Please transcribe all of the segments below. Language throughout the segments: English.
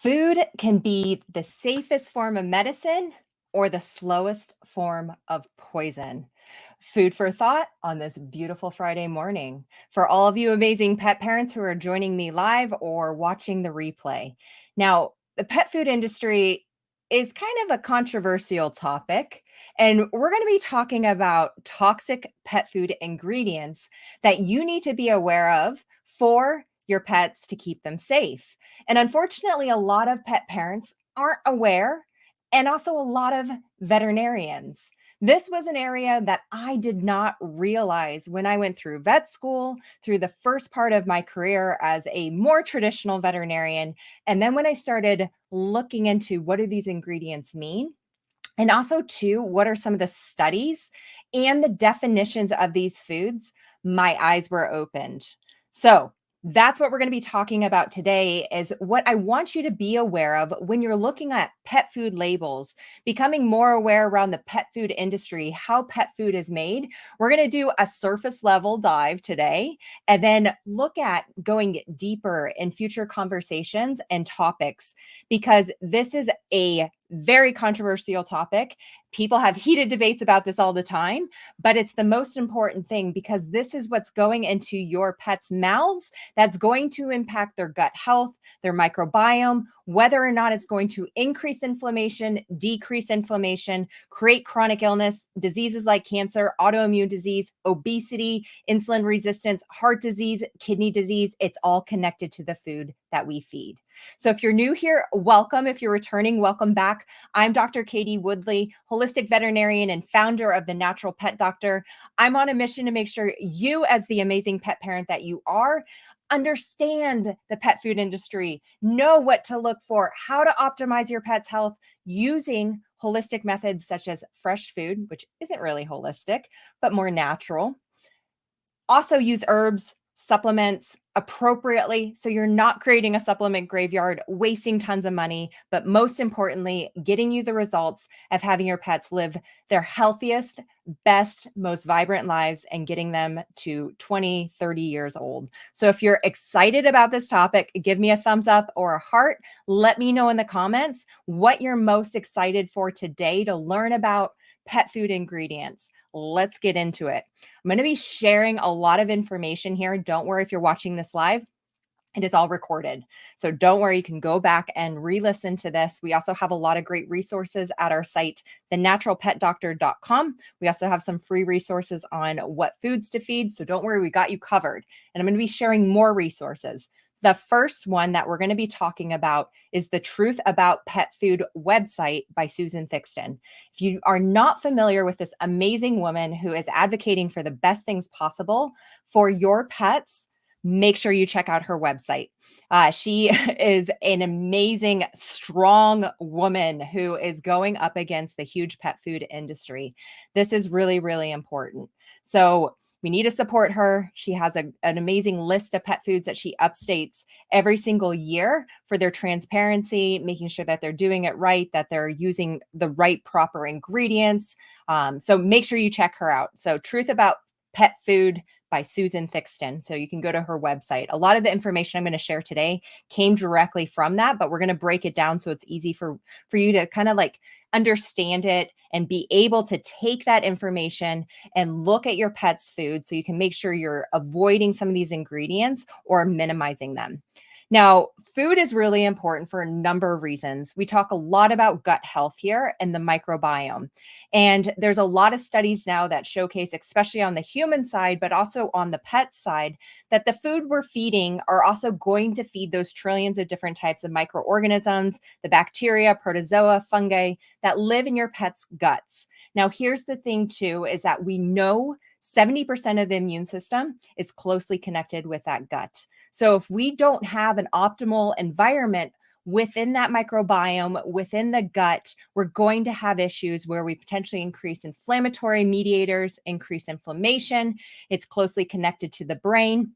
Food can be the safest form of medicine or the slowest form of poison. Food for thought on this beautiful Friday morning. For all of you amazing pet parents who are joining me live or watching the replay. Now, the pet food industry is kind of a controversial topic, and we're going to be talking about toxic pet food ingredients that you need to be aware of for your pets to keep them safe. And unfortunately, a lot of pet parents aren't aware, and also a lot of veterinarians. This was an area that I did not realize when I went through vet school, through the first part of my career as a more traditional veterinarian. And then when I started looking into what do these ingredients mean, and also, too, what are some of the studies and the definitions of these foods? My eyes were opened. So, that's what we're going to be talking about today is what I want you to be aware of when you're looking at pet food labels, becoming more aware around the pet food industry, how pet food is made. We're going to do a surface level dive today and then look at going deeper in future conversations and topics because this is a very controversial topic. People have heated debates about this all the time, but it's the most important thing because this is what's going into your pet's mouths that's going to impact their gut health, their microbiome, whether or not it's going to increase inflammation, decrease inflammation, create chronic illness, diseases like cancer, autoimmune disease, obesity, insulin resistance, heart disease, kidney disease. It's all connected to the food that we feed. So if you're new here, welcome. If you're returning, welcome back. I'm Dr. Katie Woodley, holistic veterinarian and founder of The Natural Pet Doctor. I'm on a mission to make sure you, as the amazing pet parent that you are, understand the pet food industry, know what to look for, how to optimize your pet's health using holistic methods such as fresh food, which isn't really holistic, but more natural. Also use herbs, supplements appropriately so you're not creating a supplement graveyard, wasting tons of money, but most importantly, getting you the results of having your pets live their healthiest, best, most vibrant lives and getting them to 20, 30 years old. So if you're excited about this topic, give me a thumbs up or a heart. Let me know in the comments what you're most excited for today to learn about pet food ingredients. Let's get into it. I'm going to be sharing a lot of information here. Don't worry if you're watching this live. It is all recorded. So don't worry, you can go back and re-listen to this. We also have a lot of great resources at our site, thenaturalpetdoctor.com. We also have some free resources on what foods to feed. So don't worry, we got you covered. And I'm going to be sharing more resources. The first one that we're going to be talking about is the Truth About Pet Food website by Susan Thixton. If you are not familiar with this amazing woman who is advocating for the best things possible for your pets, make sure you check out her website. She is an amazing, strong woman who is going up against the huge pet food industry. This is really, really important. So we need to support her. She has an amazing list of pet foods that she updates every single year for their transparency, making sure that they're doing it right, that they're using the right proper ingredients. So make sure you check her out. So Truth About Pet Food by Susan Thixton. So you can go to her website. A lot of the information I'm going to share today came directly from that, but we're going to break it down so it's easy for you to kind of like understand it and be able to take that information and look at your pet's food so you can make sure you're avoiding some of these ingredients or minimizing them. Now, food is really important for a number of reasons. We talk a lot about gut health here and the microbiome. And there's a lot of studies now that showcase, especially on the human side, but also on the pet side, that the food we're feeding are also going to feed those trillions of different types of microorganisms, the bacteria, protozoa, fungi that live in your pet's guts. Now, here's the thing too, is that we know 70% of the immune system is closely connected with that gut. So if we don't have an optimal environment within that microbiome, within the gut, we're going to have issues where we potentially increase inflammatory mediators, increase inflammation. It's closely connected to the brain.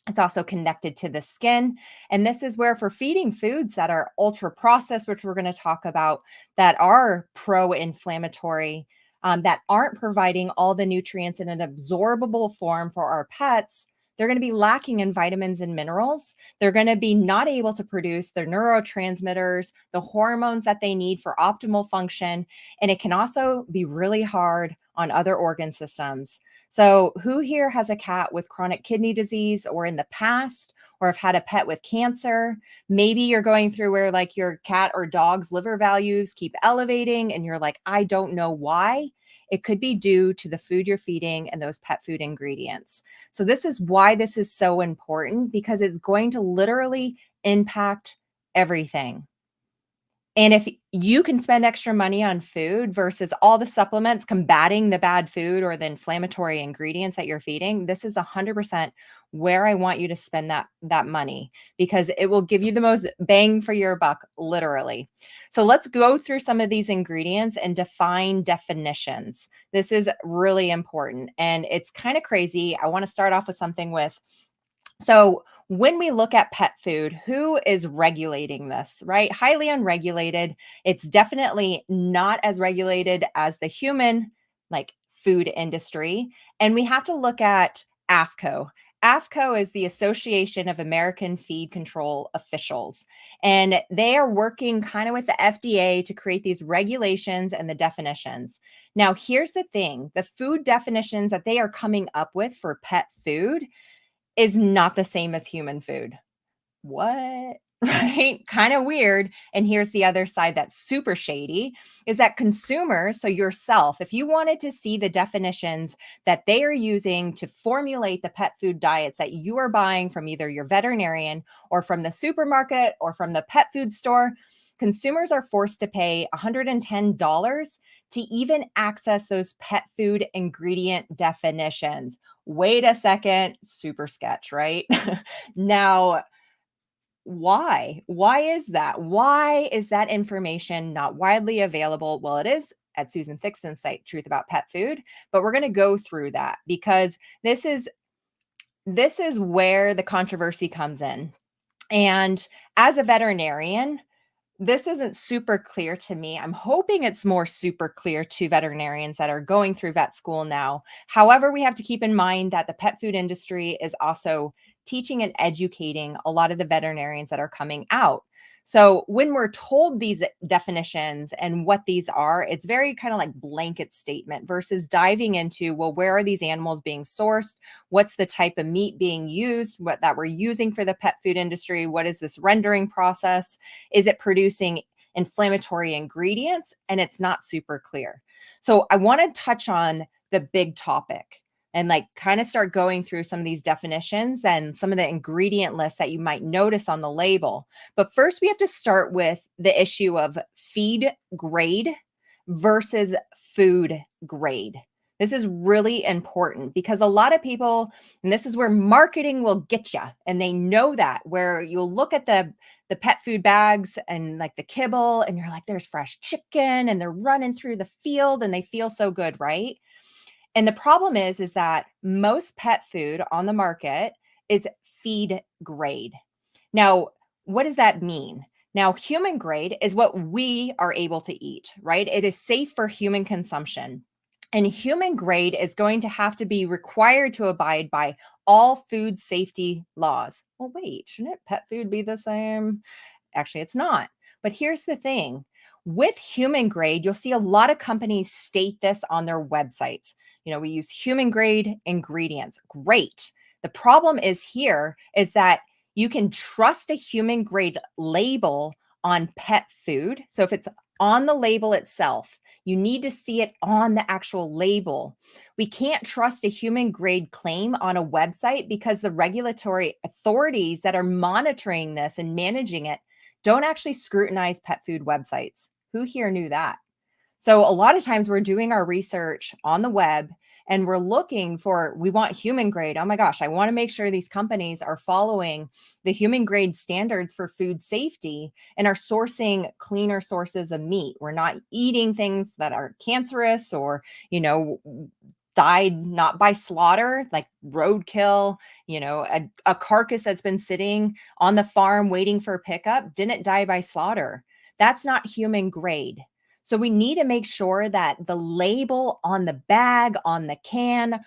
It's also connected to the skin. And this is where for feeding foods that are ultra processed, which we're going to talk about, that are pro-inflammatory, that aren't providing all the nutrients in an absorbable form for our pets, they're going to be lacking in vitamins and minerals. They're going to be not able to produce their neurotransmitters, the hormones that they need for optimal function. And it can also be really hard on other organ systems. So, who here has a cat with chronic kidney disease or in the past, or have had a pet with cancer? Maybe you're going through where like your cat or dog's liver values keep elevating and you're like, I don't know why. It could be due to the food you're feeding and those pet food ingredients. So, this is why this is so important because it's going to literally impact everything. And if you can spend extra money on food versus all the supplements combating the bad food or the inflammatory ingredients that you're feeding, this is 100% where I want you to spend that money because it will give you the most bang for your buck, literally. So let's go through some of these ingredients and define definitions. This is really important and it's kind of crazy. I want to start off with something with so, when we look at pet food, who is regulating this, right? Highly unregulated. It's definitely not as regulated as the human like food industry. And we have to look at AFCO. AFCO is the Association of American Feed Control Officials, and they are working kind of with the FDA to create these regulations and the definitions. Now, here's the thing the food definitions that they are coming up with for pet food is not the same as human food. What? Right? Kind of weird. And here's the other side that's super shady is that consumers, so yourself, if you wanted to see the definitions that they are using to formulate the pet food diets that you are buying from either your veterinarian or from the supermarket or from the pet food store, consumers are forced to pay $110 to even access those pet food ingredient definitions. Wait a second, super sketch, right? Now, why? Why is that? Why is that information not widely available? Well, it is at Susan Thixton's site, Truth About Pet Food, but we're going to go through that because this is where the controversy comes in. And as a veterinarian, this isn't super clear to me. I'm hoping it's more super clear to veterinarians that are going through vet school now. However, we have to keep in mind that the pet food industry is also teaching and educating a lot of the veterinarians that are coming out. So when we're told these definitions and what these are, it's very kind of like blanket statement versus diving into, well, where are these animals being sourced? What's the type of meat being used? What that we're using for the pet food industry? What is this rendering process? Is it producing inflammatory ingredients? And it's not super clear. So I want to touch on the big topic and like kind of start going through some of these definitions and some of the ingredient lists that you might notice on the label. But first, we have to start with the issue of feed grade versus food grade. This is really important because a lot of people, and this is where marketing will get you, and they know that, where you'll look at the pet food bags and like the kibble, and you're like, there's fresh chicken, and they're running through the field, and they feel so good, right? And the problem is that most pet food on the market is feed grade. Now, what does that mean? Now, human grade is what we are able to eat, right? It is safe for human consumption. And human grade is going to have to be required to abide by all food safety laws. Well, wait, shouldn't pet food be the same? Actually, it's not. But here's the thing with human grade, you'll see a lot of companies state this on their websites. We use human grade ingredients. Great. The problem is here is that you can trust a human grade label on pet food. So if it's on the label itself, you need to see it on the actual label. We can't trust a human grade claim on a website because the regulatory authorities that are monitoring this and managing it don't actually scrutinize pet food websites. Who here knew that? So a lot of times we're doing our research on the web and we're looking for, we want human grade. Oh my gosh, I want to make sure these companies are following the human grade standards for food safety and are sourcing cleaner sources of meat. We're not eating things that are cancerous or, died not by slaughter, like roadkill, a carcass that's been sitting on the farm waiting for pickup didn't die by slaughter. That's not human grade. So we need to make sure that the label on the bag, on the can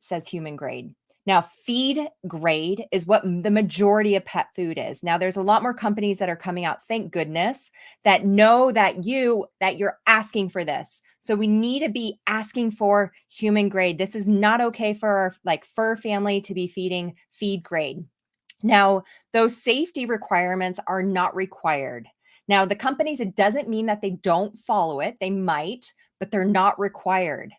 says human grade. Now, feed grade is what the majority of pet food is. Now, there's a lot more companies that are coming out, thank goodness, that know that you're asking for this. So we need to be asking for human grade. This is not okay for our like fur family to be feeding feed grade. Now, those safety requirements are not required. Now, the companies, it doesn't mean that they don't follow it. They might, but they're not required.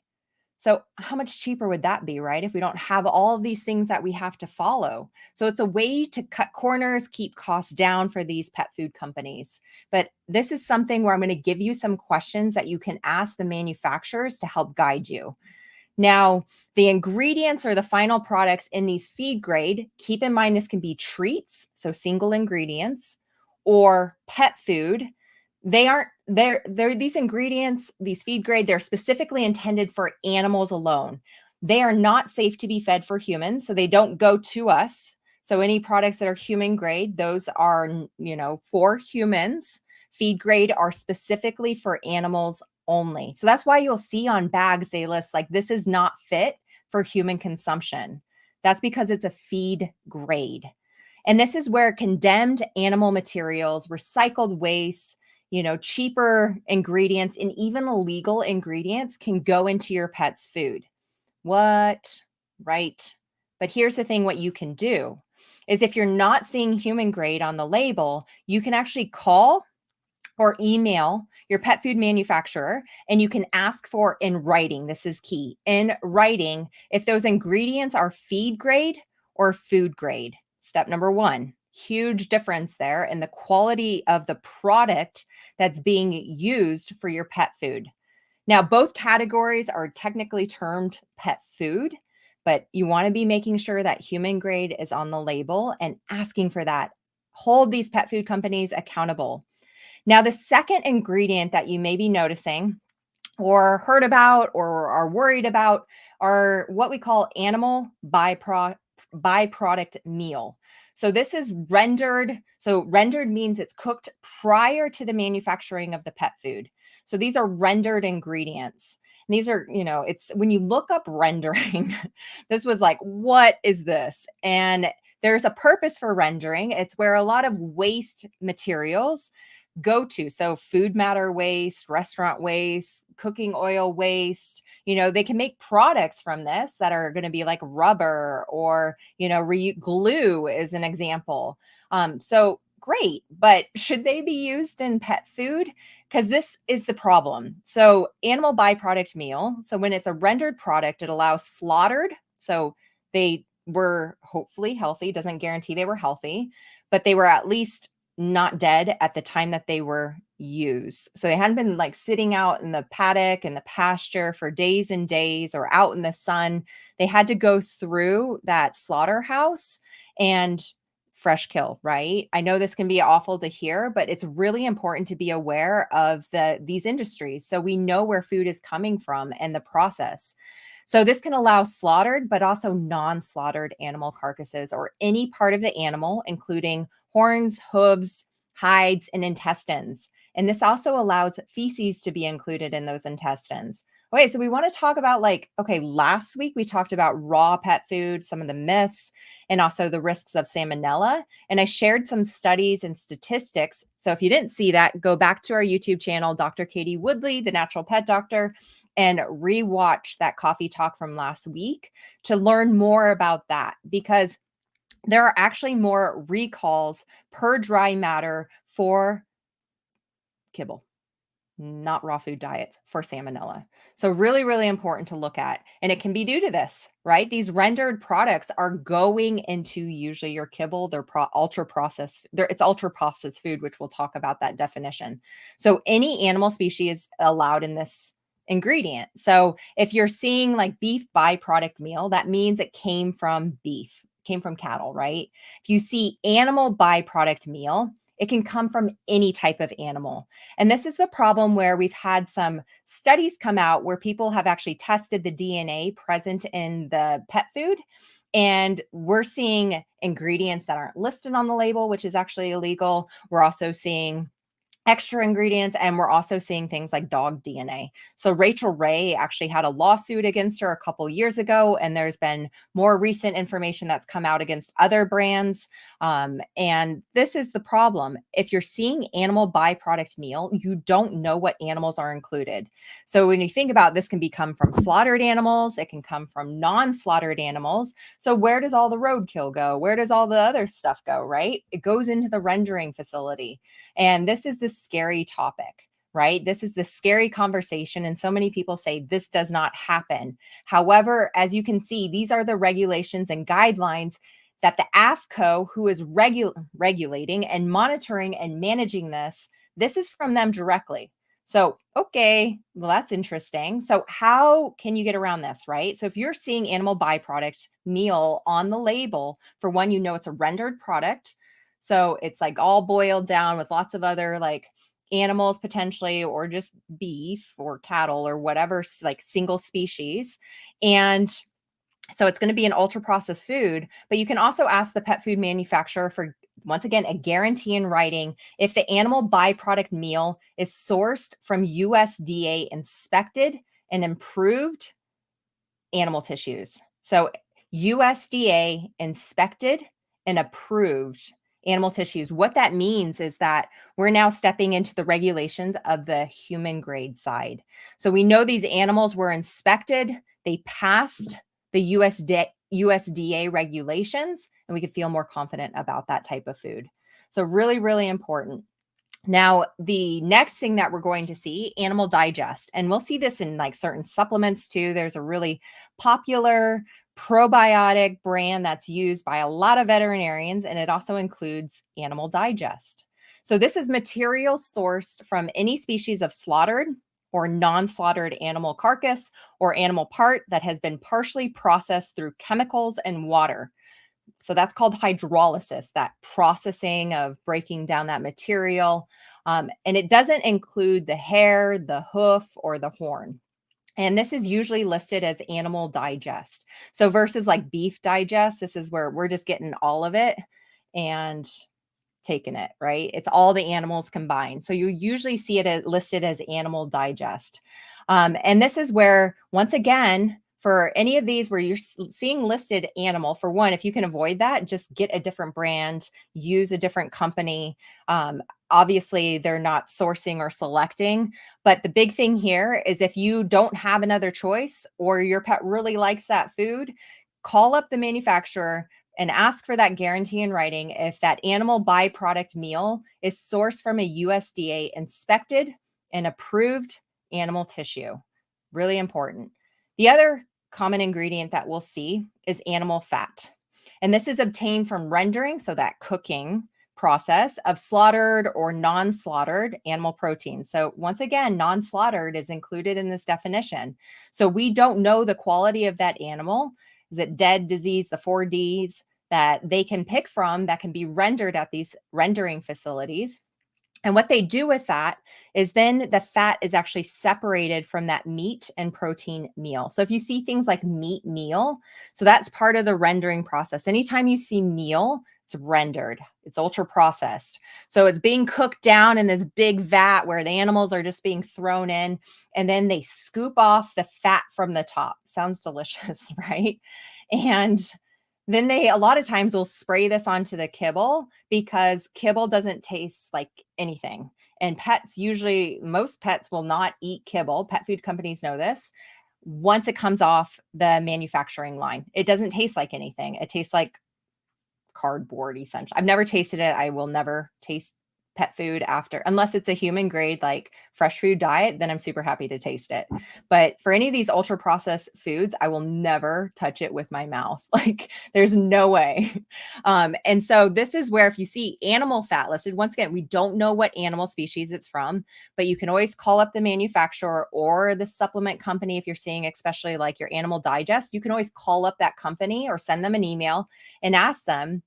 So, how much cheaper would that be, right? If we don't have all of these things that we have to follow. So, it's a way to cut corners, keep costs down for these pet food companies. But this is something where I'm going to give you some questions that you can ask the manufacturers to help guide you. Now, the ingredients or the final products in these feed grade, keep in mind this can be treats, so single ingredients, or pet food. They aren't they're these ingredients, these feed grade, they're specifically intended for animals alone. They are not safe to be fed for humans, so they don't go to us. So any products that are human grade, those are, for humans. Feed grade are specifically for animals only. So that's why you'll see on bags they list like this is not fit for human consumption. That's because it's a feed grade. And this is where condemned animal materials, recycled waste, cheaper ingredients, and even illegal ingredients can go into your pet's food. What? Right. But here's the thing, what you can do is if you're not seeing human grade on the label, you can actually call or email your pet food manufacturer and you can ask for in writing. This is key. In writing, if those ingredients are feed grade or food grade. Step number one, huge difference there in the quality of the product that's being used for your pet food. Now, both categories are technically termed pet food, but you want to be making sure that human grade is on the label and asking for that. Hold these pet food companies accountable. Now, the second ingredient that you may be noticing or heard about or are worried about are what we call animal byproduct meal. So this is rendered. So rendered means it's cooked prior to the manufacturing of the pet food. So these are rendered ingredients. And these are, it's when you look up rendering, this was like, what is this? And there's a purpose for rendering. It's where a lot of waste materials go to. So food matter waste, restaurant waste, cooking oil waste, they can make products from this that are going to be like rubber or, glue is an example. So great, but should they be used in pet food? Because this is the problem. So animal byproduct meal. So when it's a rendered product, it allows slaughtered. So they were hopefully healthy, doesn't guarantee they were healthy, but they were at least not dead at the time that they were used. So they hadn't been like sitting out in the paddock and the pasture for days and days or out in the sun. They had to go through that slaughterhouse and fresh kill, right? I know this can be awful to hear, but it's really important to be aware of these industries so we know where food is coming from and the process. So this can allow slaughtered, but also non-slaughtered animal carcasses or any part of the animal, including horns, hooves, hides, and intestines. And this also allows feces to be included in those intestines. Okay, so we want to talk about last week we talked about raw pet food, some of the myths, and also the risks of salmonella. And I shared some studies and statistics. So if you didn't see that, go back to our YouTube channel, Dr. Katie Woodley, the natural pet doctor, and rewatch that coffee talk from last week to learn more about that, because there are actually more recalls per dry matter for kibble, not raw food diets, for salmonella. So really, really important to look at. And it can be due to this, right? These rendered products are going into usually your kibble. They're ultra processed. It's ultra processed food, which we'll talk about that definition. So any animal species allowed in this ingredient. So if you're seeing like beef byproduct meal, that means it came from beef, came from cattle, right? If you see animal byproduct meal, it can come from any type of animal. And this is the problem where we've had some studies come out where people have actually tested the DNA present in the pet food. And we're seeing ingredients that aren't listed on the label, which is actually illegal. We're also seeing extra ingredients, and we're also seeing things like dog DNA. So Rachel Ray actually had a lawsuit against her a couple years ago, and there's been more recent information that's come out against other brands. And this is the problem. If you're seeing animal byproduct meal, you don't know what animals are included. So when you think about this, can come from slaughtered animals, it can come from non-slaughtered animals. So where does all the roadkill go? Where does all the other stuff go, right? It goes into the rendering facility. And this is the scary topic, right? This is the scary conversation. And so many people say this does not happen. However, as you can see, these are the regulations and guidelines that the AFCO, who is regulating and monitoring and managing this is from them directly. So, okay, well, that's interesting. So, how can you get around this, right? So, if you're seeing animal byproduct meal on the label, for one, you know it's a rendered product. So, it's like all boiled down with lots of other like animals potentially, or just beef or cattle or whatever, like single species. And so it's going to be an ultra processed food, but you can also ask the pet food manufacturer for, once again, a guarantee in writing if the animal byproduct meal is sourced from USDA inspected and improved animal tissues. So USDA inspected and approved animal tissues. What that means is that we're now stepping into the regulations of the human grade side. So we know these animals were inspected, they passed the USDA regulations, and we could feel more confident about that type of food. So really, really important. Now, the next thing that we're going to see, animal digest, and we'll see this in like certain supplements too. There's a really popular probiotic brand that's used by a lot of veterinarians, and it also includes animal digest. So this is material sourced from any species of slaughtered or non-slaughtered animal carcass or animal part that has been partially processed through chemicals and water. So that's called hydrolysis, that processing of breaking down that material. And it doesn't include the hair, the hoof, or the horn. And this is usually listed as animal digest. So versus like beef digest, this is where we're just getting all of it and taking it, right? It's all the animals combined. So you usually see it listed as animal digest. And this is where, once again, for any of these where you're seeing listed animal, for one, if you can avoid that, just get a different brand, use a different company. Obviously, they're not sourcing or selecting. But the big thing here is if you don't have another choice or your pet really likes that food, call up the manufacturer and ask for that guarantee in writing if that animal byproduct meal is sourced from a USDA inspected and approved animal tissue. Really important. The other common ingredient that we'll see is animal fat. And this is obtained from rendering, so that cooking process of slaughtered or non-slaughtered animal protein. So once again, non-slaughtered is included in this definition. So we don't know the quality of that animal. Is it dead, disease, the 4Ds that they can pick from that can be rendered at these rendering facilities. And what they do with that is then the fat is actually separated from that meat and protein meal. So if you see things like meat meal, so that's part of the rendering process. Anytime you see meal, it's rendered, it's ultra processed. So it's being cooked down in this big vat where the animals are just being thrown in, and then they scoop off the fat from the top. Sounds delicious, right? And then they a lot of times will spray this onto the kibble because kibble doesn't taste like anything. And pets usually, most pets will not eat kibble. Pet food companies know this. Once it comes off the manufacturing line, it doesn't taste like anything. It tastes like cardboard, essentially. I've never tasted it. I will never taste pet food after, unless it's a human grade like fresh food diet, then I'm super happy to taste it. But for any of these ultra processed foods, I will never touch it with my mouth. Like there's no way. And so this is where if you see animal fat listed, once again, we don't know what animal species it's from, but you can always call up the manufacturer or the supplement company. If you're seeing, especially like your Animal Digest, you can always call up that company or send them an email and ask them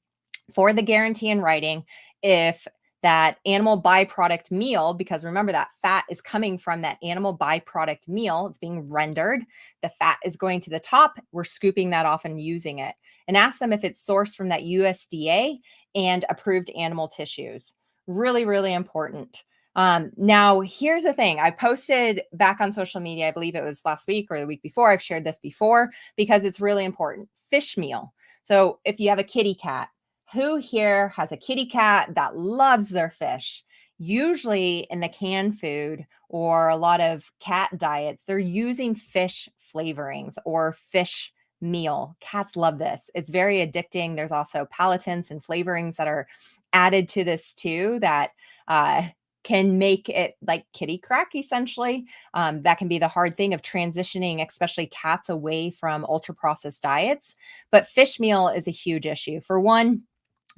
for the guarantee in writing if that animal byproduct meal, because remember that fat is coming from that animal byproduct meal, it's being rendered, the fat is going to the top, we're scooping that off and using it, and ask them if it's sourced from that USDA and approved animal tissues. Really, really important. Now, here's the thing. I posted back on social media, I believe it was last week or the week before. I've shared this before because it's really important. Fish meal. So if you have a kitty cat, who here has a kitty cat that loves their fish? Usually in the canned food or a lot of cat diets, they're using fish flavorings or fish meal. Cats love this. It's very addicting. There's also palatants and flavorings that are added to this too that uh, can make it like kitty crack essentially. That can be the hard thing of transitioning, especially cats, away from ultra processed diets. But fish meal is a huge issue. For one,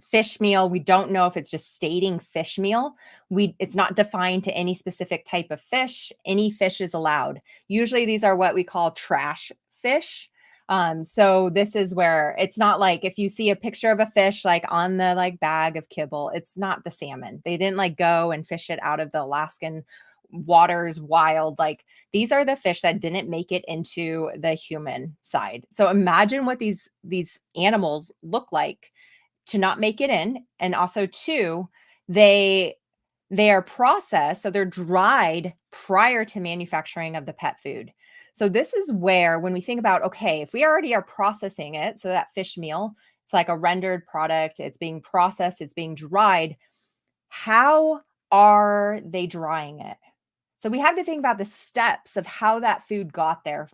fish meal, we don't know if it's just stating fish meal. It's not defined to any specific type of fish. Any fish is allowed. Usually these are what we call trash fish. So this is where it's not like if you see a picture of a fish like on the like bag of kibble, it's not the salmon. They didn't like go and fish it out of the Alaskan waters wild. Like these are the fish that didn't make it into the human side. So imagine what these animals look like to not make it in. And also two, they they are processed, so they're dried prior to manufacturing of the pet food. So this is where when we think about, okay, if we already are processing it, so that fish meal, it's like a rendered product, it's being processed, it's being dried, how are they drying it? So we have to think about the steps of how that food got there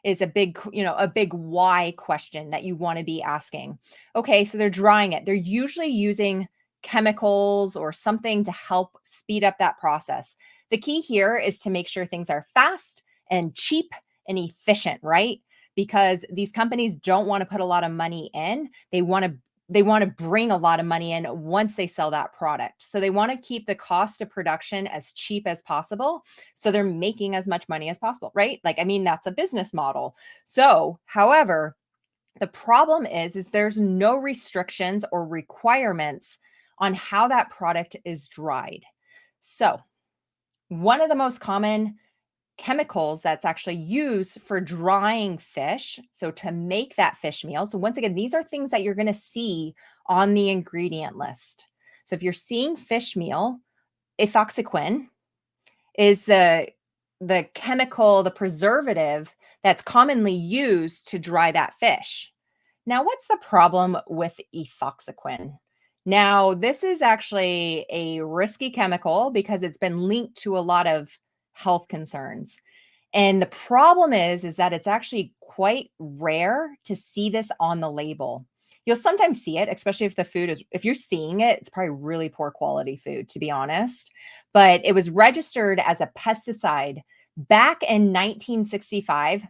is a big, a big why question that you want to be asking. Okay, so they're drying it. They're usually using chemicals or something to help speed up that process. The key here is to make sure things are fast and cheap and efficient, right? Because these companies don't want to put a lot of money in. They want to bring a lot of money in once they sell that product. So they want to keep the cost of production as cheap as possible. So they're making as much money as possible, right? Like, I mean, that's a business model. So, however, the problem is there's no restrictions or requirements on how that product is dried. So, one of the most common chemicals that's actually used for drying fish. So to make that fish meal. So once again, these are things that you're going to see on the ingredient list. So if you're seeing fish meal, ethoxyquin is the chemical, the preservative that's commonly used to dry that fish. Now, what's the problem with ethoxyquin? Now, this is actually a risky chemical because it's been linked to a lot of health concerns. And the problem is that it's actually quite rare to see this on the label. You'll sometimes see it, especially if the food is, if you're seeing it, it's probably really poor quality food, to be honest. But it was registered as a pesticide back in 1965.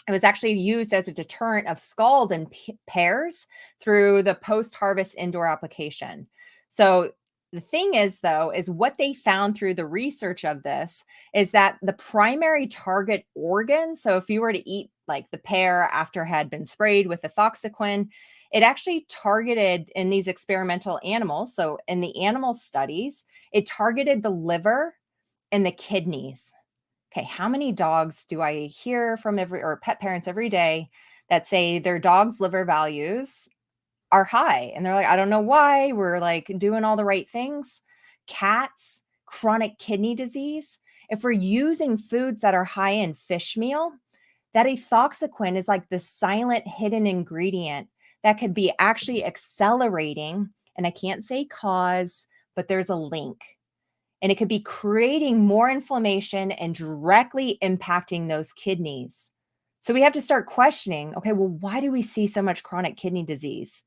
It was actually used as a deterrent of scald and pears through the post-harvest indoor application. So the thing is, though, is what they found through the research of this is that the primary target organ, so if you were to eat like the pear after it had been sprayed with ethoxyquin, it actually targeted in these experimental animals. So in the animal studies, it targeted the liver and the kidneys. Okay, how many dogs do I hear from every or pet parents every day that say their dog's liver values are high? And they're like, I don't know why. We're like doing all the right things. Cats, chronic kidney disease. If we're using foods that are high in fish meal, that ethoxyquin is like the silent hidden ingredient that could be actually accelerating. And I can't say cause, but there's a link and it could be creating more inflammation and directly impacting those kidneys. So we have to start questioning, okay, well, why do we see so much chronic kidney disease?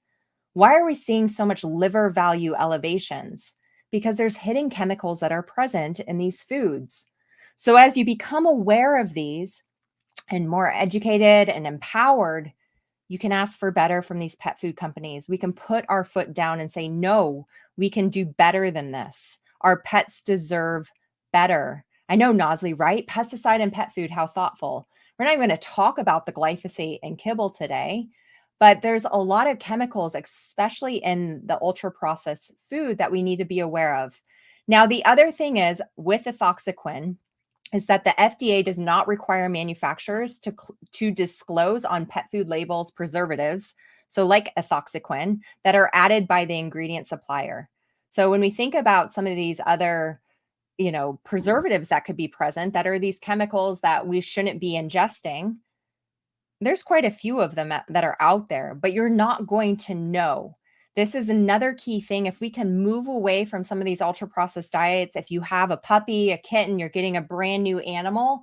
Why are we seeing so much liver value elevations? Because there's hidden chemicals that are present in these foods. So as you become aware of these and more educated and empowered, you can ask for better from these pet food companies. We can put our foot down and say, no, we can do better than this. Our pets deserve better. I know, Nosley, right? Pesticide and pet food, how thoughtful. We're not even going to talk about the glyphosate and kibble today, but there's a lot of chemicals, especially in the ultra processed food, that we need to be aware of. Now, the other thing is with ethoxyquin, is that the FDA does not require manufacturers to disclose on pet food labels preservatives, so like ethoxyquin, that are added by the ingredient supplier. So when we think about some of these other preservatives that could be present that are these chemicals that we shouldn't be ingesting. There's quite a few of them that are out there, but you're not going to know. This is another key thing. If we can move away from some of these ultra processed diets, if you have a puppy, a kitten, you're getting a brand new animal,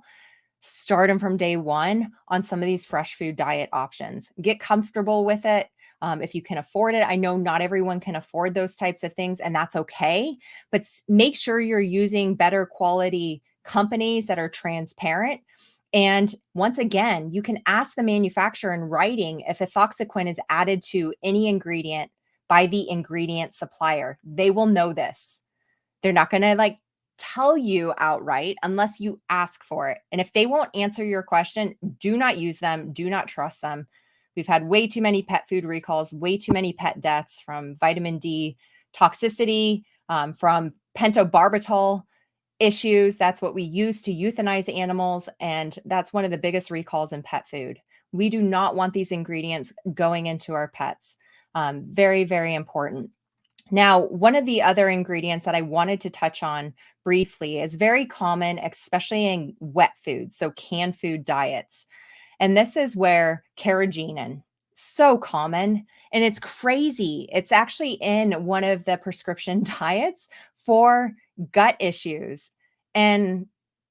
start them from day one on some of these fresh food diet options. Get comfortable with it. If you can afford it, I know not everyone can afford those types of things, and that's okay. But make sure you're using better quality companies that are transparent. And once again, you can ask the manufacturer in writing if ethoxyquin is added to any ingredient by the ingredient supplier. They will know this. They're not going to tell you outright unless you ask for it. And if they won't answer your question, do not use them. Do not trust them. We've had way too many pet food recalls, way too many pet deaths from vitamin D toxicity, from pentobarbital issues. That's what we use to euthanize animals. And that's one of the biggest recalls in pet food. We do not want these ingredients going into our pets. Very, very important. Now, one of the other ingredients that I wanted to touch on briefly is very common, especially in wet foods, so canned food diets. And this is where carrageenan, so common, and it's crazy. It's actually in one of the prescription diets for gut issues. And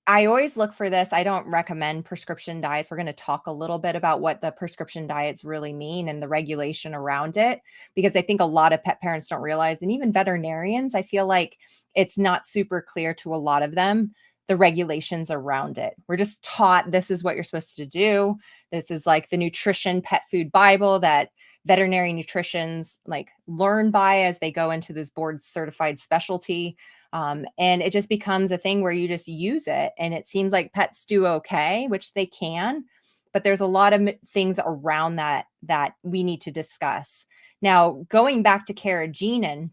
I always look for this. I don't recommend prescription diets. We're going to talk a little bit about what the prescription diets really mean and the regulation around it, because I think a lot of pet parents don't realize, and even veterinarians, I feel like it's not super clear to a lot of them, the regulations around it. We're just taught this is what you're supposed to do. This is like the nutrition pet food Bible that veterinary nutritionists learn by as they go into this board certified specialty. And it just becomes a thing where you just use it. And it seems like pets do okay, which they can, but there's a lot of things around that we need to discuss. Now, going back to carrageenan,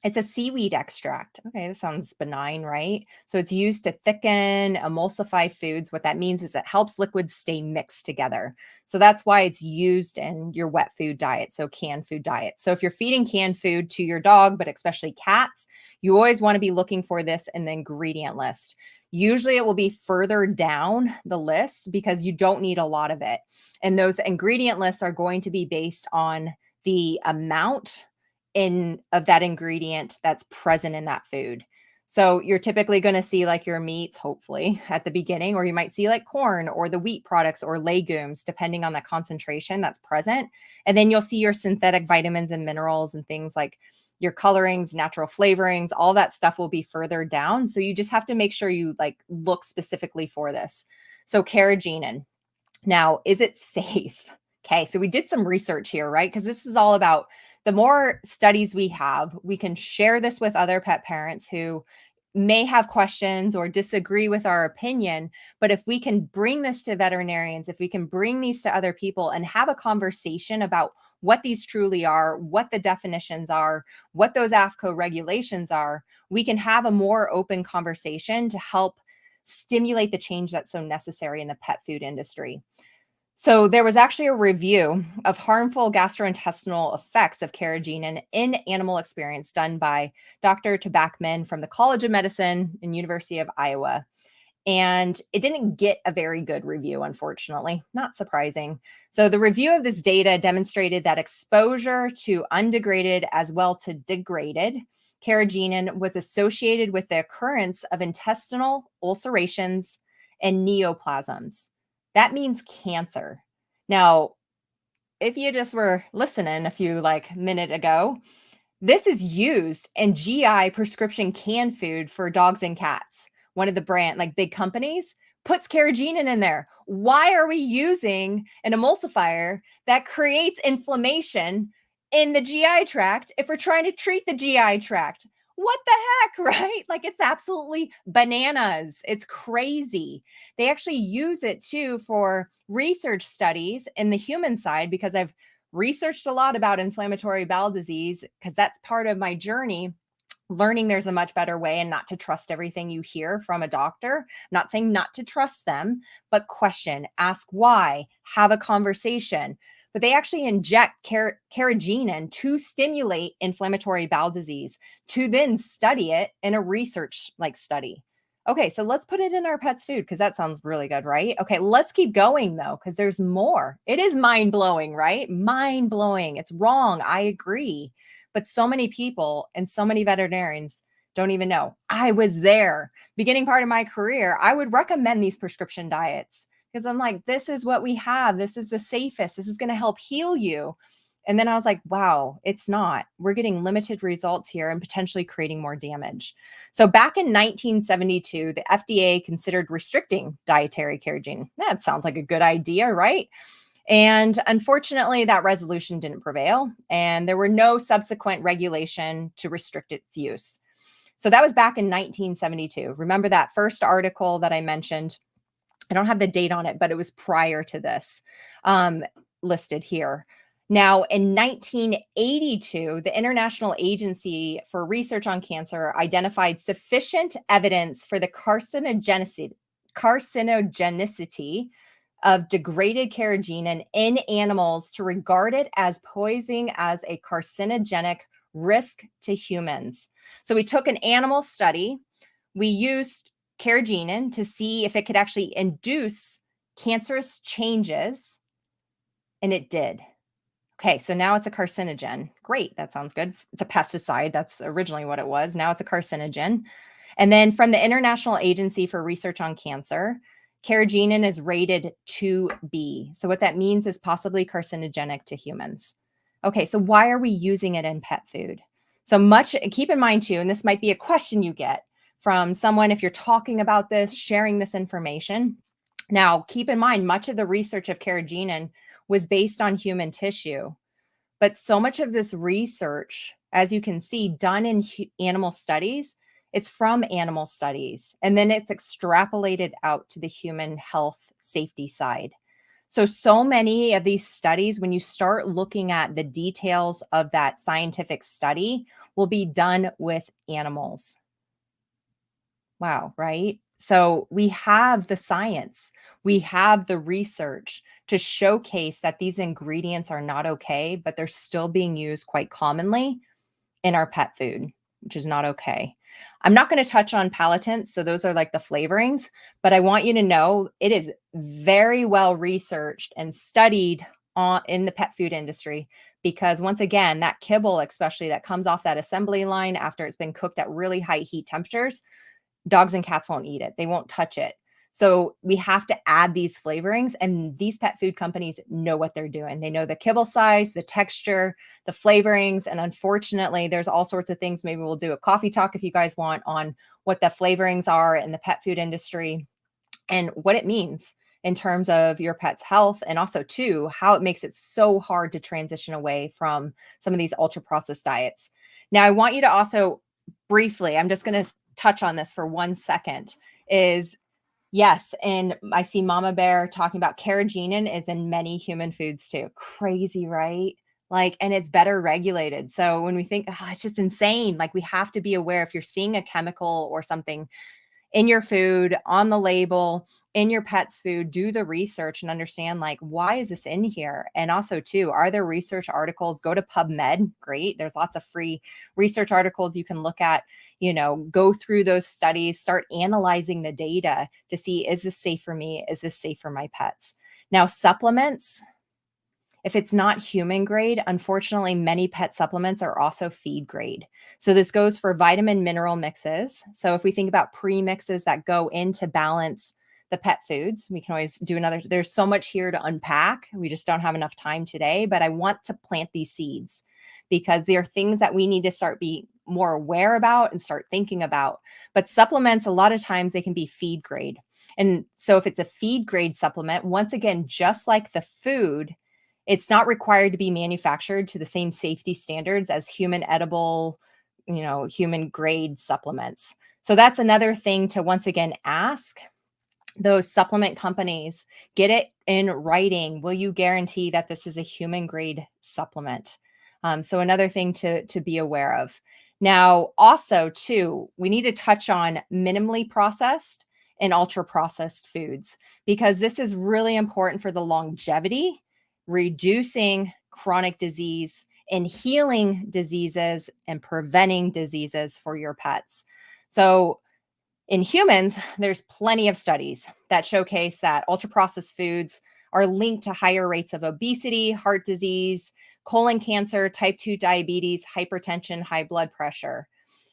it's a seaweed extract. Okay, this sounds benign, right? So it's used to thicken, emulsify foods. What that means is it helps liquids stay mixed together. So that's why it's used in your wet food diet, so canned food diet. So if you're feeding canned food to your dog, but especially cats, you always want to be looking for this in the ingredient list. Usually it will be further down the list because you don't need a lot of it. And those ingredient lists are going to be based on the amount of that ingredient that's present in that food. So you're typically going to see your meats, hopefully, at the beginning, or you might see corn or the wheat products or legumes, depending on the concentration that's present. And then you'll see your synthetic vitamins and minerals and things like your colorings, natural flavorings, all that stuff will be further down. So you just have to make sure you look specifically for this. So carrageenan. Now, is it safe? Okay, so we did some research here, right? Because this is all about the more studies we have, we can share this with other pet parents who may have questions or disagree with our opinion. But if we can bring this to veterinarians, if we can bring these to other people and have a conversation about what these truly are, what the definitions are, what those AFCO regulations are, we can have a more open conversation to help stimulate the change that's so necessary in the pet food industry. So there was actually a review of harmful gastrointestinal effects of carrageenan in animal experience done by Dr. Tabakman from the College of Medicine and University of Iowa. And it didn't get a very good review, unfortunately, not surprising. So the review of this data demonstrated that exposure to undegraded as well to degraded carrageenan was associated with the occurrence of intestinal ulcerations and neoplasms. That means cancer. Now, if you just were listening a few minute ago, this is used in GI prescription canned food for dogs and cats. One of the big companies puts carrageenan in there. Why are we using an emulsifier that creates inflammation in the GI tract if we're trying to treat the GI tract? What the heck, right? It's absolutely bananas. It's crazy. They actually use it too for research studies in the human side, because I've researched a lot about inflammatory bowel disease, because that's part of my journey, learning there's a much better way and not to trust everything you hear from a doctor. I'm not saying not to trust them, but question, ask why, have a conversation. But they actually inject carrageenan to stimulate inflammatory bowel disease, to then study it in a research study. Okay, so let's put it in our pet's food because that sounds really good, right? Okay, let's keep going though, because there's more. It is mind blowing, right? Mind blowing. It's wrong. I agree. But so many people and so many veterinarians don't even know. I was there. Beginning part of my career, I would recommend these prescription diets because I'm like, this is what we have. This is the safest. This is going to help heal you. And then I was like, wow, it's not. We're getting limited results here and potentially creating more damage. So back in 1972, the FDA considered restricting dietary carrageenan. That sounds like a good idea, right? And unfortunately, that resolution didn't prevail, and there were no subsequent regulation to restrict its use. So that was back in 1972. Remember that first article that I mentioned? I don't have the date on it, but it was prior to this um, listed here. Now, in 1982, the International Agency for Research on Cancer identified sufficient evidence for the carcinogenicity of degraded carrageenan in animals to regard it as posing as a carcinogenic risk to humans. So we took an animal study, we used carrageenan to see if it could actually induce cancerous changes, and it did. Okay, so now it's a carcinogen. Great, that sounds good. It's a pesticide. That's originally what it was. Now it's a carcinogen. And then from the International Agency for Research on Cancer, carrageenan is rated 2B. So what that means is possibly carcinogenic to humans. Okay, so why are we using it in pet food? So much, keep in mind too, and this might be a question you get from someone if you're talking about this, sharing this information. Now, keep in mind, much of the research of carrageenan was based on human tissue. But so much of this research, as you can see, done in animal studies, it's from animal studies. And then it's extrapolated out to the human health safety side. So many of these studies, when you start looking at the details of that scientific study, will be done with animals. Wow, right? So we have the science, we have the research to showcase that these ingredients are not okay, but they're still being used quite commonly in our pet food, which is not okay. I'm not going to touch on palatants, so those are like the flavorings, but I want you to know it is very well researched and studied in the pet food industry because once again, that kibble, especially that comes off that assembly line after it's been cooked at really high heat temperatures, dogs and cats won't eat it. They won't touch it. So we have to add these flavorings, and these pet food companies know what they're doing. They know the kibble size, the texture, the flavorings, and unfortunately, there's all sorts of things. Maybe we'll do a coffee talk if you guys want on what the flavorings are in the pet food industry and what it means in terms of your pet's health, and also too how it makes it so hard to transition away from some of these ultra processed diets. Now, I want you to also briefly, I'm just going to touch on this for 1 second, is yes, and I see Mama Bear talking about carrageenan is in many human foods too. Crazy, right? Like, and it's better regulated. So when we think, oh, it's just insane, like we have to be aware if you're seeing a chemical or something in your food, on the label, in your pet's food, do the research and understand like, why is this in here? And also too, are there research articles? Go to PubMed. Great. There's lots of free research articles you can look at, go through those studies, start analyzing the data to see, is this safe for me? Is this safe for my pets? Now, supplements, if it's not human grade, unfortunately, many pet supplements are also feed grade. So this goes for vitamin mineral mixes. So if we think about pre-mixes that go in to balance the pet foods, we can always do another. There's so much here to unpack. We just don't have enough time today, but I want to plant these seeds because there are things that we need to start being more aware about and start thinking about. But supplements, a lot of times they can be feed grade. And so if it's a feed grade supplement, once again, just like the food, it's not required to be manufactured to the same safety standards as human edible, human grade supplements. So that's another thing to once again ask those supplement companies, get it in writing. Will you guarantee that this is a human grade supplement? So another thing to be aware of. Now, also too, we need to touch on minimally processed and ultra processed foods because this is really important for the longevity, reducing chronic disease and healing diseases and preventing diseases for your pets. So In humans, there's plenty of studies that showcase that ultra processed foods are linked to higher rates of obesity, heart disease, colon cancer, type 2 diabetes, hypertension, high blood pressure.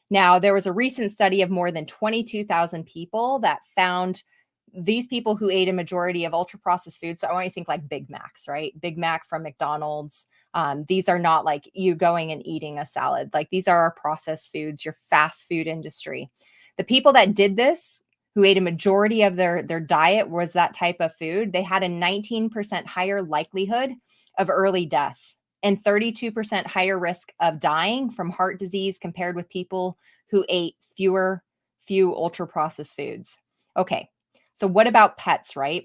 Now, there was a recent study of more than 22,000 people that found these people who ate a majority of ultra processed foods. So I want you to think like Big Macs, right? Big Mac from McDonald's. These are not like you going and eating a salad. Like these are our processed foods, your fast food industry. The people that did this, who ate a majority of their diet was that type of food, they had a 19% higher likelihood of early death and 32% higher risk of dying from heart disease compared with people who ate few ultra processed foods. Okay, so what about pets, right?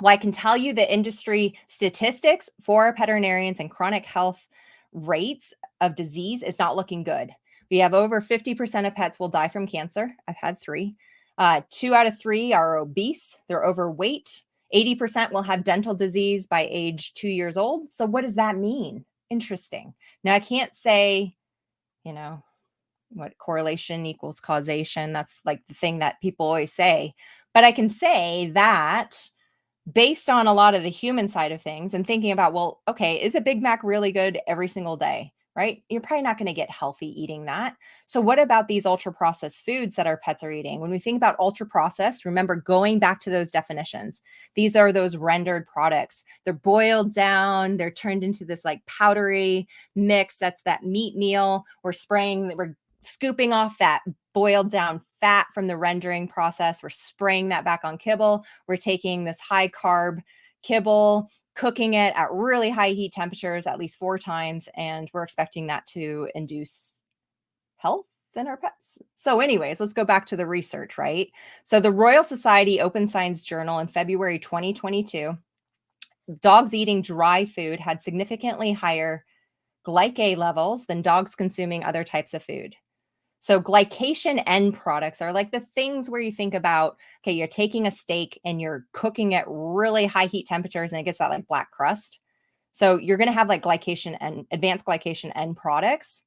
Well, I can tell you the industry statistics for veterinarians and chronic health rates of disease is not looking good. We have over 50% of pets will die from cancer. I've had three. 2 out of 3 are obese, they're overweight. 80% will have dental disease by age 2 years old. So, what does that mean? Interesting. Now, I can't say, you know, what correlation equals causation. That's like the thing that people always say. But I can say that based on a lot of the human side of things and thinking about, well, okay, is a Big Mac really good every single day? Right? You're probably not going to get healthy eating that. So, what about these ultra processed foods that our pets are eating? When we think about ultra processed, remember going back to those definitions, these are those rendered products. They're boiled down, they're turned into this like powdery mix. That's that meat meal. We're scooping off that boiled down fat from the rendering process. We're spraying that back on kibble. We're taking this high carb kibble, cooking it at really high heat temperatures at least 4 times, and we're expecting that to induce health in our pets. So, anyways, let's go back to the research, right? So, the Royal Society Open Science Journal in February 2022, dogs eating dry food had significantly higher glycol levels than dogs consuming other types of food. So glycation end products are like the things where you think about, okay, you're taking a steak and you're cooking at really high heat temperatures and it gets that like black crust. So you're going to have like glycation and advanced glycation end products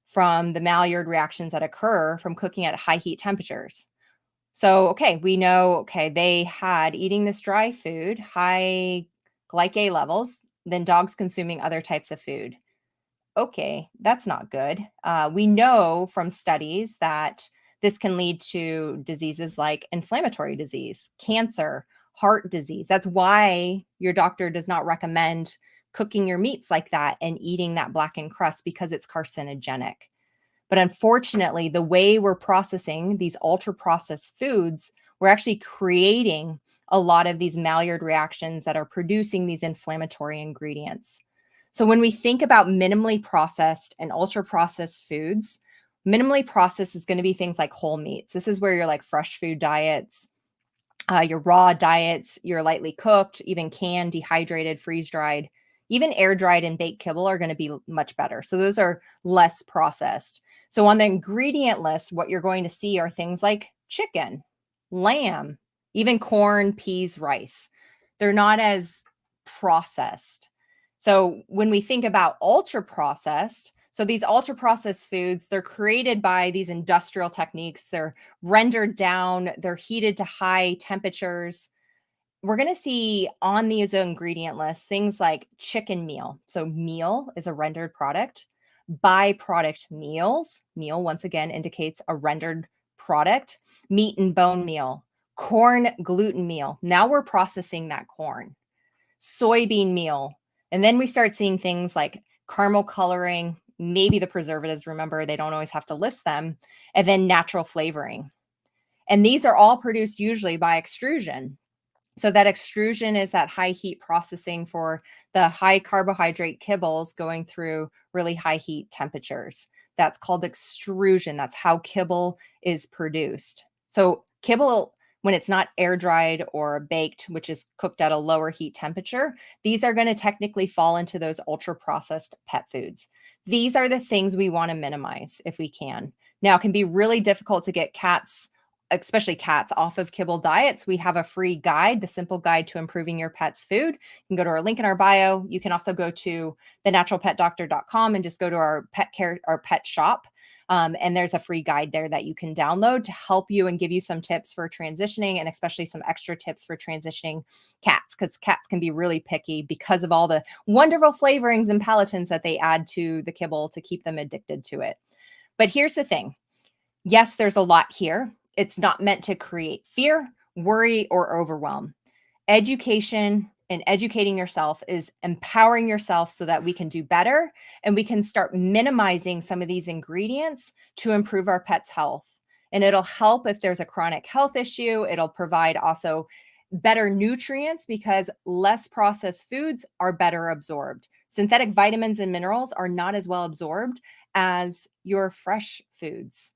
from the Maillard reactions that occur from cooking at high heat temperatures. So, okay, we know, okay, they had eating this dry food, high glycate levels, than dogs consuming other types of food. Okay, that's not good. We know from studies that this can lead to diseases like inflammatory disease, cancer, heart disease. That's why your doctor does not recommend cooking your meats like that and eating that blackened crust because it's carcinogenic. But unfortunately, the way we're processing these ultra processed foods, we're actually creating a lot of these Maillard reactions that are producing these inflammatory ingredients. So when we think about minimally processed and ultra processed foods, minimally processed is going to be things like whole meats. This is where your like fresh food diets, your raw diets, your lightly cooked, even canned, dehydrated, freeze dried, even air dried and baked kibble are going to be much better. So those are less processed. So on the ingredient list, what you're going to see are things like chicken, lamb, even corn, peas, rice. They're not as processed. So when we think about ultra processed, so these ultra processed foods, they're created by these industrial techniques. They're rendered down, they're heated to high temperatures. We're going to see on these ingredient lists things like chicken meal. So, meal is a rendered product. Byproduct meals, meal once again indicates a rendered product. Meat and bone meal, corn gluten meal. Now we're processing that corn. Soybean meal. And then we start seeing things like caramel coloring, maybe the preservatives. Remember, they don't always have to list them. And then natural flavoring. And these are all produced usually by extrusion. So that extrusion is that high heat processing for the high carbohydrate kibbles going through really high heat temperatures. That's called extrusion. That's how kibble is produced. So kibble, when it's not air dried or baked, which is cooked at a lower heat temperature, these are going to technically fall into those ultra processed pet foods. These are the things we want to minimize if we can. Now, it can be really difficult to get cats, especially cats, off of kibble diets. We have a free guide, the simple guide to improving your pet's food. You can go to our link in our bio. You can also go to thenaturalpetdoctor.com and just go to our pet care, our pet shop. And there's a free guide there that you can download to help you and give you some tips for transitioning, and especially some extra tips for transitioning cats, because cats can be really picky because of all the wonderful flavorings and palatants that they add to the kibble to keep them addicted to it. But here's the thing. Yes, there's a lot here. It's not meant to create fear, worry, or overwhelm. Education and educating yourself is empowering yourself so that we can do better and we can start minimizing some of these ingredients to improve our pet's health. And it'll help if there's a chronic health issue. It'll provide also better nutrients because less processed foods are better absorbed. Synthetic vitamins and minerals are not as well absorbed as your fresh foods,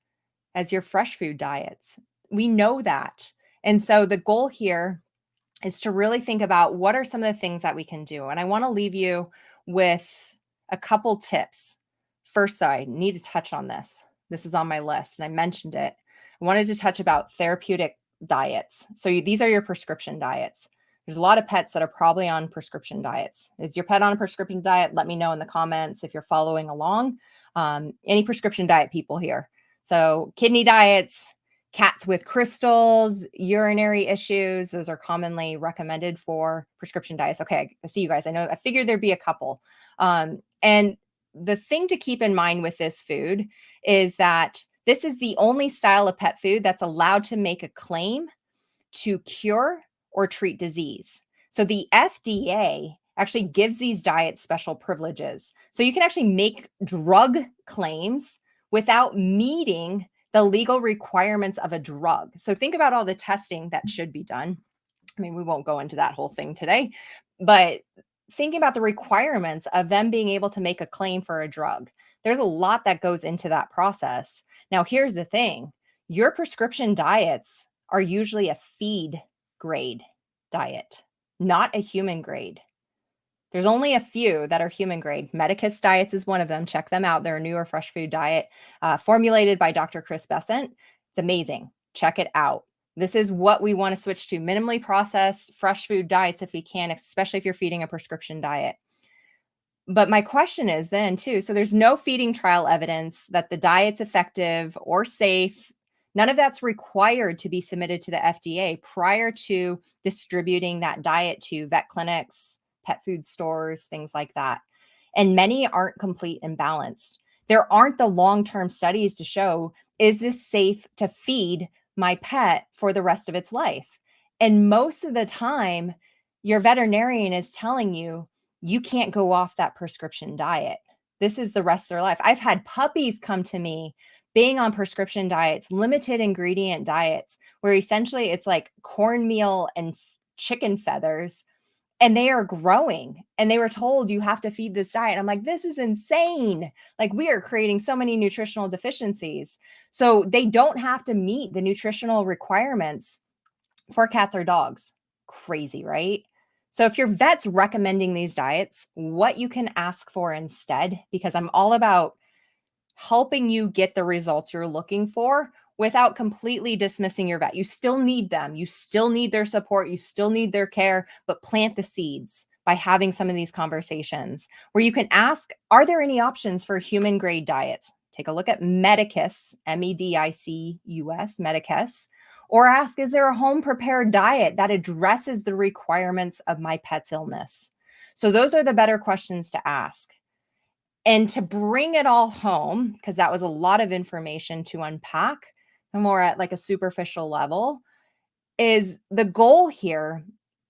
as your fresh food diets. We know that. And so the goal here is to really think about what are some of the things that we can do. And I want to leave you with a couple tips. First, though, I need to touch on this. This is on my list, and I mentioned it. I wanted to touch about therapeutic diets. So these are your prescription diets. There's a lot of pets that are probably on prescription diets. Is your pet on a prescription diet? Let me know in the comments if you're following along. Any prescription diet people here. So kidney diets, cats with crystals, urinary issues, those are commonly recommended for prescription diets. Okay, I see you guys. I figured there'd be a couple. And the thing to keep in mind with this food is that this is the only style of pet food that's allowed to make a claim to cure or treat disease. So the FDA actually gives these diets special privileges. So you can actually make drug claims without meeting the legal requirements of a drug. So think about all the testing that should be done. I mean, we won't go into that whole thing today, but thinking about the requirements of them being able to make a claim for a drug, there's a lot that goes into that process. Now, here's the thing. Your prescription diets are usually a feed grade diet, not a human grade. There's only a few that are human grade. Medicus Diets is one of them. Check them out. They're a newer fresh food diet formulated by Dr. Chris Besant. It's amazing. Check it out. This is what we want to switch to: minimally processed fresh food diets if we can, especially if you're feeding a prescription diet. But my question is then too, so there's no feeding trial evidence that the diet's effective or safe. None of that's required to be submitted to the FDA prior to distributing that diet to vet clinics, pet food stores, things like that. And many aren't complete and balanced. There aren't the long-term studies to show, is this safe to feed my pet for the rest of its life? And most of the time, your veterinarian is telling you, you can't go off that prescription diet. This is the rest of their life. I've had puppies come to me being on prescription diets, limited ingredient diets, where essentially it's like cornmeal and chicken feathers, and they are growing. And they were told, you have to feed this diet. I'm like, this is insane. Like, we are creating so many nutritional deficiencies. So they don't have to meet the nutritional requirements for cats or dogs. Crazy, right? So if your vet's recommending these diets, what you can ask for instead, because I'm all about helping you get the results you're looking for without completely dismissing your vet. You still need them. You still need their support. You still need their care, but plant the seeds by having some of these conversations where you can ask, are there any options for human grade diets? Take a look at Medicus, Medicus, Medicus, or ask, is there a home prepared diet that addresses the requirements of my pet's illness? So those are the better questions to ask. And to bring it all home, because that was a lot of information to unpack, more at like a superficial level, is the goal here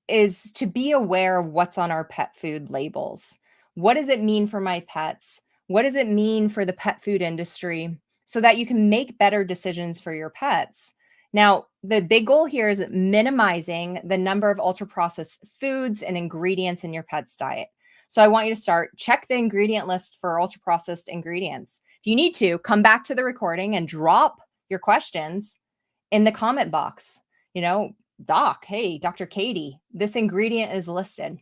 is to be aware of what's on our pet food labels. What does it mean for my pets? What does it mean for the pet food industry? So that you can make better decisions for your pets. Now, the big goal here is minimizing the number of ultra processed foods and ingredients in your pet's diet. So I want you to check the ingredient list for ultra processed ingredients. If you need to, come back to the recording and drop your questions in the comment box. Doc, hey, Dr. Katie, this ingredient is listed.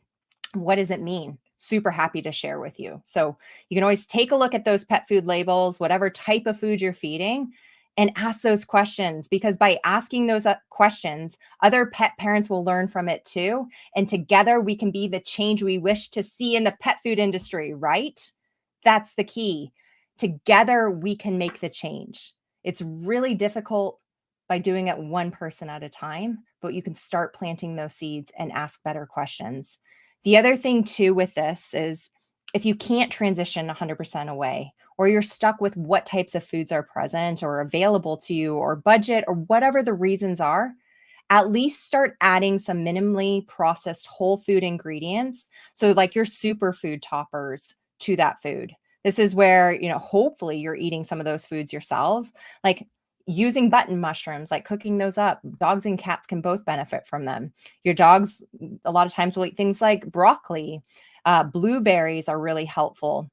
What does it mean? Super happy to share with you. So you can always take a look at those pet food labels, whatever type of food you're feeding, and ask those questions, because by asking those questions, other pet parents will learn from it too. And together we can be the change we wish to see in the pet food industry, right? That's the key. Together, we can make the change. It's really difficult by doing it one person at a time, but you can start planting those seeds and ask better questions. The other thing, too, with this is if you can't transition 100% away, or you're stuck with what types of foods are present or available to you, or budget, or whatever the reasons are, at least start adding some minimally processed whole food ingredients. So, like your superfood toppers to that food. This is where, hopefully you're eating some of those foods yourself, like using button mushrooms, like cooking those up. Dogs and cats can both benefit from them. Your dogs, a lot of times, will eat things like broccoli. Blueberries are really helpful.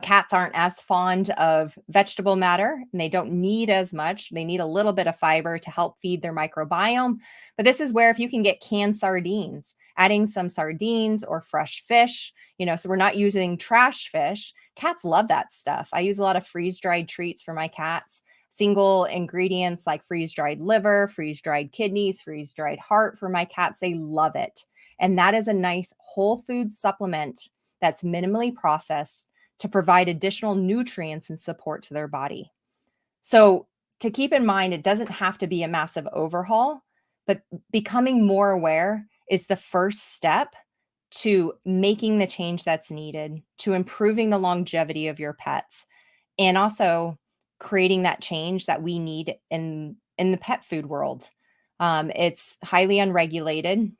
Cats aren't as fond of vegetable matter and they don't need as much. They need a little bit of fiber to help feed their microbiome. But this is where if you can get canned sardines, adding some sardines or fresh fish, so we're not using trash fish. Cats love that stuff. I use a lot of freeze-dried treats for my cats. Single ingredients like freeze-dried liver, freeze-dried kidneys, freeze-dried heart for my cats. They love it. And that is a nice whole food supplement that's minimally processed to provide additional nutrients and support to their body. So to keep in mind, it doesn't have to be a massive overhaul, but becoming more aware is the first step to making the change that's needed, to improving the longevity of your pets, and also creating that change that we need in the pet food world. It's highly unregulated,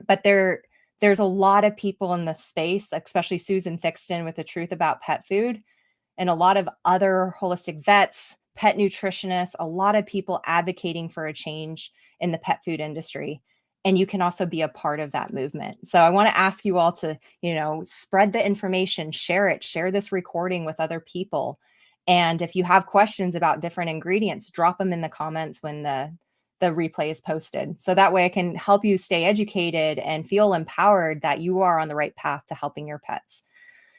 but there's a lot of people in the space, especially Susan Thixton with The Truth About Pet Food, and a lot of other holistic vets, pet nutritionists, a lot of people advocating for a change in the pet food industry. And you can also be a part of that movement. So I want to ask you all to, spread the information, share it, share this recording with other people. And if you have questions about different ingredients, drop them in the comments when the replay is posted. So that way I can help you stay educated and feel empowered that you are on the right path to helping your pets.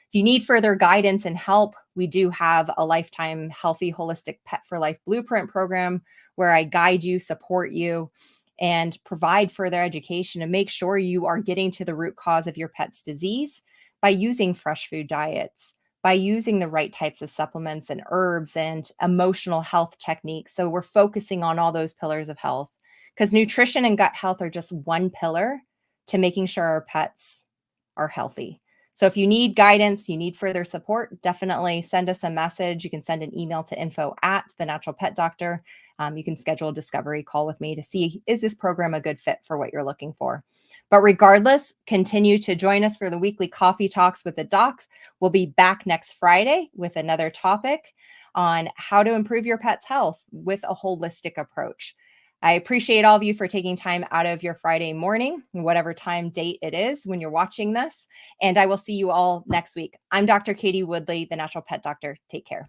If you need further guidance and help, we do have a lifetime healthy holistic pet for life blueprint program where I guide you, support you, and provide further education to make sure you are getting to the root cause of your pet's disease by using fresh food diets, by using the right types of supplements and herbs and emotional health techniques. So we're focusing on all those pillars of health because nutrition and gut health are just one pillar to making sure our pets are healthy. So if you need guidance, you need further support, definitely send us a message. You can send an email to info@thenatural-pet-doctor. You can schedule a discovery call with me to see, is this program a good fit for what you're looking for? But regardless, continue to join us for the weekly coffee talks with the docs. We'll be back next Friday with another topic on how to improve your pet's health with a holistic approach. I appreciate all of you for taking time out of your Friday morning, whatever time date it is when you're watching this. And I will see you all next week. I'm Dr. Katie Woodley, the Natural Pet Doctor. Take care.